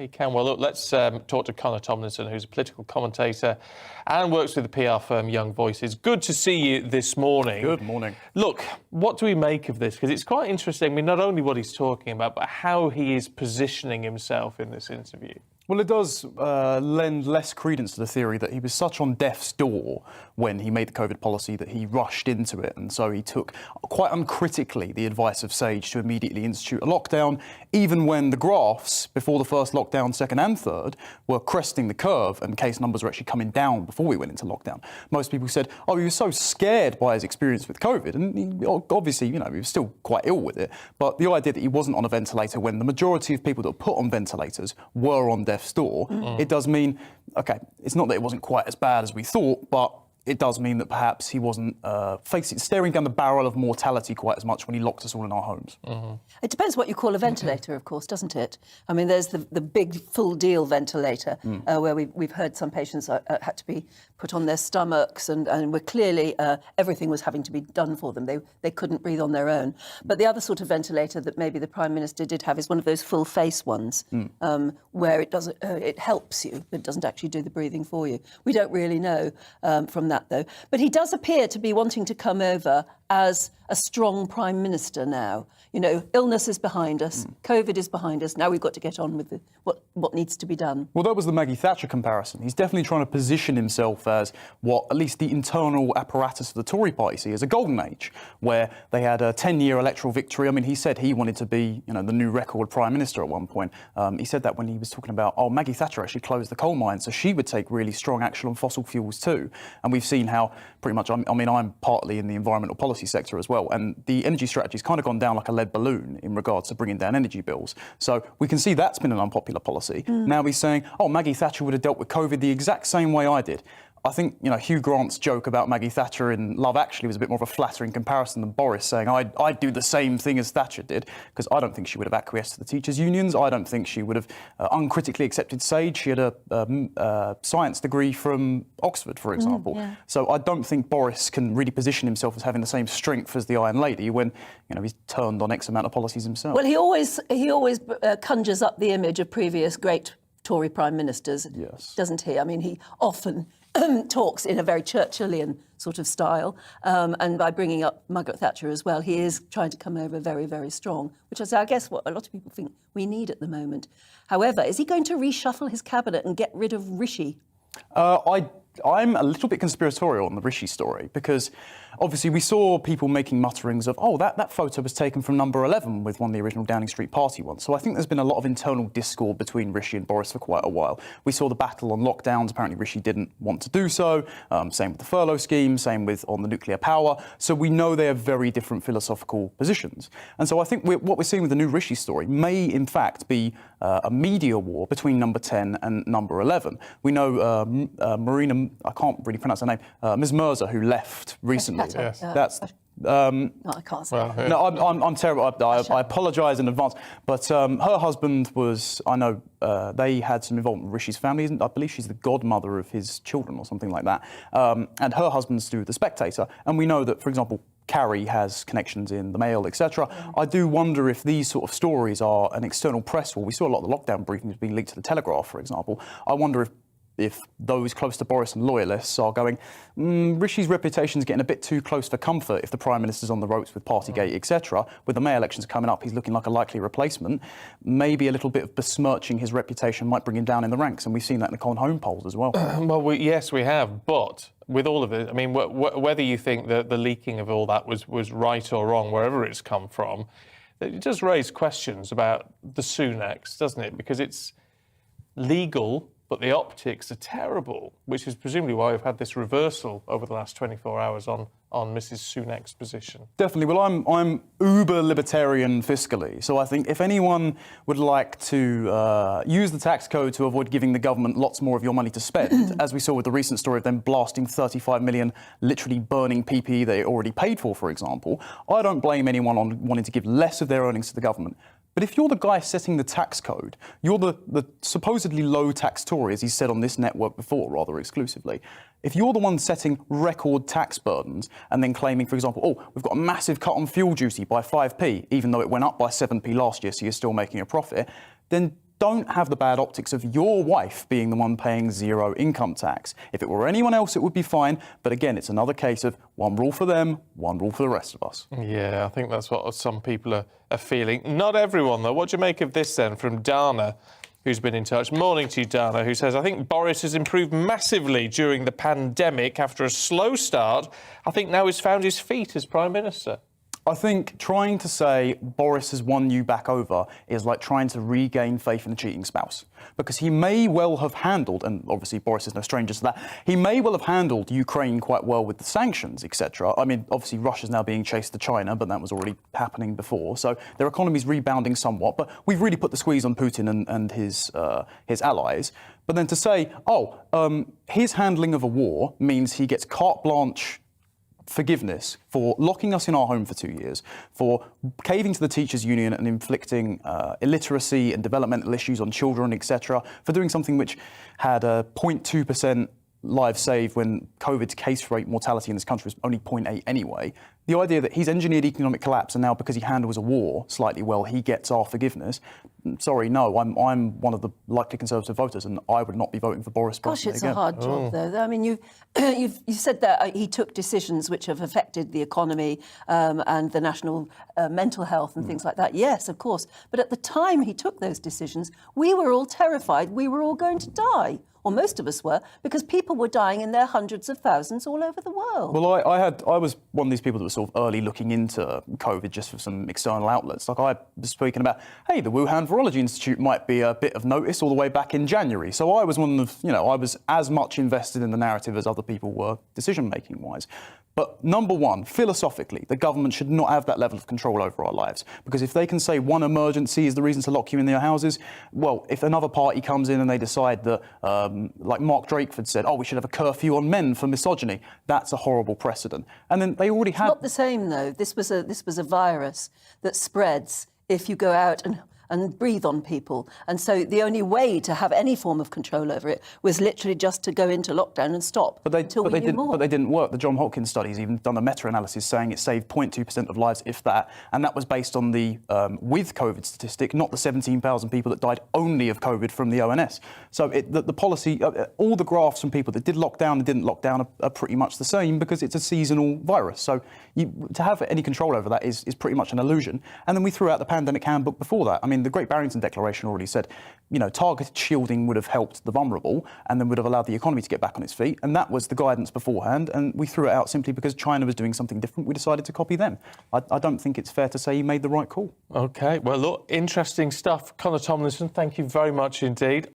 you can. Well, look, let's talk to Connor Tomlinson, who's a political commentator and works with the PR firm Young Voices. Good to see you this morning. Good morning. Look, what do we make of this? Because it's quite interesting. I mean, not only what he's talking about, but how he is positioning himself in this interview. Well, it does lend less credence to the theory that he was such on death's door when he made the COVID policy that he rushed into it. And so he took, quite uncritically, the advice of SAGE to immediately institute a lockdown, even when the graphs before the first lockdown, second and third, were cresting the curve and case numbers were actually coming down before we went into lockdown. Most people said, oh, he was so scared by his experience with COVID. And he, obviously, he was still quite ill with it. But the idea that he wasn't on a ventilator when the majority of people that were put on ventilators were on death's door, it does mean, OK, it's not that it wasn't quite as bad as we thought, but it does mean that perhaps he wasn't staring down the barrel of mortality quite as much when he locked us all in our homes. It depends what you call a ventilator, of course, doesn't it? I mean, there's the big full deal ventilator where we've heard some patients had to be put on their stomachs and were clearly everything was having to be done for them. They couldn't breathe on their own. But the other sort of ventilator that maybe the Prime Minister did have is one of those full face ones where it helps you, but it doesn't actually do the breathing for you. We don't really know from that, though. But he does appear to be wanting to come over as a strong Prime Minister now. You know, illness is behind us, COVID is behind us, now we've got to get on with what needs to be done. Well, that was the Maggie Thatcher comparison. He's definitely trying to position himself as what at least the internal apparatus of the Tory party see as a golden age, where they had a 10-year electoral victory. I mean, he said he wanted to be, the new record Prime Minister at one point. He said that when he was talking about, Maggie Thatcher actually closed the coal mine, so she would take really strong action on fossil fuels too. And we've seen how pretty much, I'm partly in the environmental policy sector as well, and the energy strategy's kind of gone down like a lead balloon in regards to bringing down energy bills. So we can see that's been an unpopular policy. Now he's saying, Maggie Thatcher would have dealt with COVID the exact same way I did. I think, Hugh Grant's joke about Maggie Thatcher in Love Actually was a bit more of a flattering comparison than Boris saying, I'd do the same thing as Thatcher did, because I don't think she would have acquiesced to the teachers' unions. I don't think she would have uncritically accepted SAGE. She had a science degree from Oxford, for example. So I don't think Boris can really position himself as having the same strength as the Iron Lady when, he's turned on X amount of policies himself. Well, he always conjures up the image of previous great Tory Prime Ministers, doesn't he? I mean, he often talks in a very Churchillian sort of style, and by bringing up Margaret Thatcher as well, he is trying to come over very, very strong, which is, I guess, what a lot of people think we need at the moment. However, is he going to reshuffle his cabinet and get rid of Rishi? I'm a little bit conspiratorial on the Rishi story because obviously we saw people making mutterings of, that photo was taken from number 11 with one of the original Downing Street Party ones. So I think there's been a lot of internal discord between Rishi and Boris for quite a while. We saw the battle on lockdowns. Apparently Rishi didn't want to do so. Same with the furlough scheme, same with on the nuclear power. So we know they have very different philosophical positions. And so I think what we're seeing with the new Rishi story may in fact be a media war between number 10 and number 11. We know Marina, I can't really pronounce her name, Ms. Mirza, who left recently. Yes. That's no, I can't say. Well, yeah. No, I'm terrible. I apologise in advance. But her husband was, I know, they had some involvement with Rishi's family. I believe she's the godmother of his children or something like that. And her husband's to do with The Spectator. And we know that, for example, Carrie has connections in the Mail, etc. I do wonder if these sort of stories are an external press war. We saw a lot of the lockdown briefings being leaked to the Telegraph, for example. I wonder if those close to Boris and loyalists are going, Rishi's reputation's getting a bit too close for comfort if the Prime Minister's on the ropes with Partygate, etc. With the May elections coming up, he's looking like a likely replacement. Maybe a little bit of besmirching his reputation might bring him down in the ranks, and we've seen that in the Common Home polls as well. Yes, we have, but with all of it, I mean, whether you think that the leaking of all that was right or wrong, wherever it's come from, it does raise questions about the Sunaks, doesn't it? Because it's legal, but the optics are terrible, which is presumably why we've had this reversal over the last 24 hours on Mrs. Sunak's position. Definitely. Well, I'm uber libertarian fiscally, so I think if anyone would like to use the tax code to avoid giving the government lots more of your money to spend, as we saw with the recent story of them blasting 35 million, literally burning PPE they already paid for example, I don't blame anyone on wanting to give less of their earnings to the government. But if you're the guy setting the tax code, you're the supposedly low tax Tory, as he said on this network before, rather exclusively. If you're the one setting record tax burdens and then claiming, for example, we've got a massive cut on fuel duty by 5p, even though it went up by 7p last year, so you're still making a profit, then don't have the bad optics of your wife being the one paying zero income tax. If it were anyone else, it would be fine. But again, it's another case of one rule for them, one rule for the rest of us. Yeah, I think that's what some people are feeling. Not everyone, though. What do you make of this, then, from Dana, who's been in touch? Morning to you, Dana, who says, I think Boris has improved massively during the pandemic after a slow start. I think now he's found his feet as Prime Minister. I think trying to say Boris has won you back over is like trying to regain faith in a cheating spouse. Because he may well have handled, and obviously Boris is no stranger to that, he may well have handled Ukraine quite well with the sanctions, etc. I mean, obviously Russia's now being chased to China, but that was already happening before. So their economy's rebounding somewhat, but we've really put the squeeze on Putin and his allies. But then to say, his handling of a war means he gets carte blanche forgiveness for locking us in our home for 2 years, for caving to the teachers' union and inflicting illiteracy and developmental issues on children, etc., for doing something which had a 0.2% lives saved when COVID's case rate mortality in this country was only 0.8 anyway. The idea that he's engineered economic collapse and now because he handles a war slightly well, he gets our forgiveness. Sorry, no, I'm one of the likely Conservative voters and I would not be voting for Boris Gosh, personally it's again. a hard job, though. I mean, you've said that he took decisions which have affected the economy and the national mental health and things like that. Yes, of course. But at the time he took those decisions, we were all terrified. We were all going to die. Or most of us were, because people were dying in their hundreds of thousands all over the world. Well, I was one of these people that was sort of early looking into COVID just for some external outlets. Like I was speaking about, hey, the Wuhan Virology Institute might be a bit of notice all the way back in January. So I was one of, I was as much invested in the narrative as other people were decision-making wise. But number one, philosophically, the government should not have that level of control over our lives. Because if they can say one emergency is the reason to lock you in their houses, well, if another party comes in and they decide that, like Mark Drakeford said, we should have a curfew on men for misogyny, that's a horrible precedent. And then they already had... It's not the same, though. This was a virus that spreads if you go out and breathe on people. And so the only way to have any form of control over it was literally just to go into lockdown and stop until we knew more. But they didn't work. The Johns Hopkins study's even done a meta-analysis saying it saved 0.2% of lives, if that. And that was based on the with COVID statistic, not the 17,000 people that died only of COVID from the ONS. So the policy, all the graphs from people that did lock down and didn't lock down are pretty much the same because it's a seasonal virus. So to have any control over that is pretty much an illusion. And then we threw out the pandemic handbook before that. I mean, the Great Barrington Declaration already said, targeted shielding would have helped the vulnerable and then would have allowed the economy to get back on its feet. And that was the guidance beforehand. And we threw it out simply because China was doing something different. We decided to copy them. I don't think it's fair to say he made the right call. OK, well, look, interesting stuff. Connor Tomlinson, thank you very much indeed.